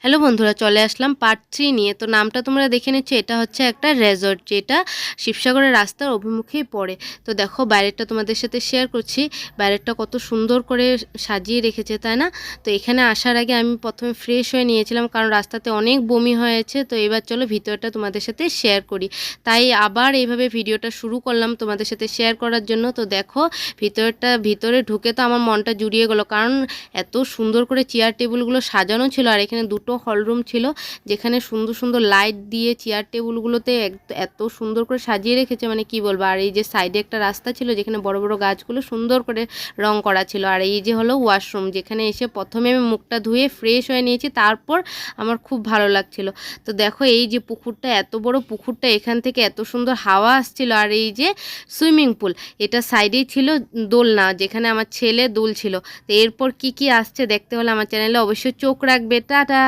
Hello বন্ধুরা, চলে আসলাম part 3 নিয়ে। তো নামটা তোমরা দেখে নিচ্ছ, এটা হচ্ছে একটা রেজর্ট, যেটা শিবসাগরের রাস্তার অভিমুখেই পড়ে। তো দেখো বাইরেটা তোমাদের সাথে শেয়ার করছি। বাইরেটা কত সুন্দর করে সাজিয়ে রেখেছে, তাই না? তো এখানে আসার আগে আমি প্রথমে ফ্রেশ হয়ে নিয়েছিলাম, কারণ রাস্তাতে অনেক বমি হয়েছে। তো এবার চলো ভিতরটা তোমাদের সাথে শেয়ার করি। তাই আবার এইভাবে ভিডিওটা শুরু করলাম তোমাদের সাথে শেয়ার করার জন্য। তো দেখো ভিতরে ঢুকে তো আমার মনটা জুড়িয়ে গেলো, কারণ এত সুন্দর করে চেয়ার টেবিলগুলো সাজানো ছিল। আর এখানে দুটো হলরুম ছিল, যেখানে সুন্দর সুন্দর লাইট দিয়ে চেয়ার টেবিলগুলোতে এত সুন্দর করে সাজিয়ে রেখেছে, মানে কি বলবো। আর এই যে সাইডে একটা রাস্তা ছিল, যেখানে বড় বড় গাছগুলো সুন্দর করে রং করা ছিল। আর এই যে হলো ওয়াশরুম, যেখানে এসে প্রথমে আমি মুখটা ধুয়ে ফ্রেশ হয়ে নিয়েছি, তারপর আমার খুব ভালো লাগছিল। তো দেখো এই যে পুকুরটা, এত বড় পুকুরটা, এখান থেকে এত সুন্দর হাওয়া আসছিল। আর এই যে সুইমিং পুল, এটা সাইডেই ছিল দোলনা, যেখানে আমার ছেলে দুলছিল। তো এরপর কি কি আসছে দেখতে হলে আমার চ্যানেলে অবশ্যই চোখ রাখবে। টাটা।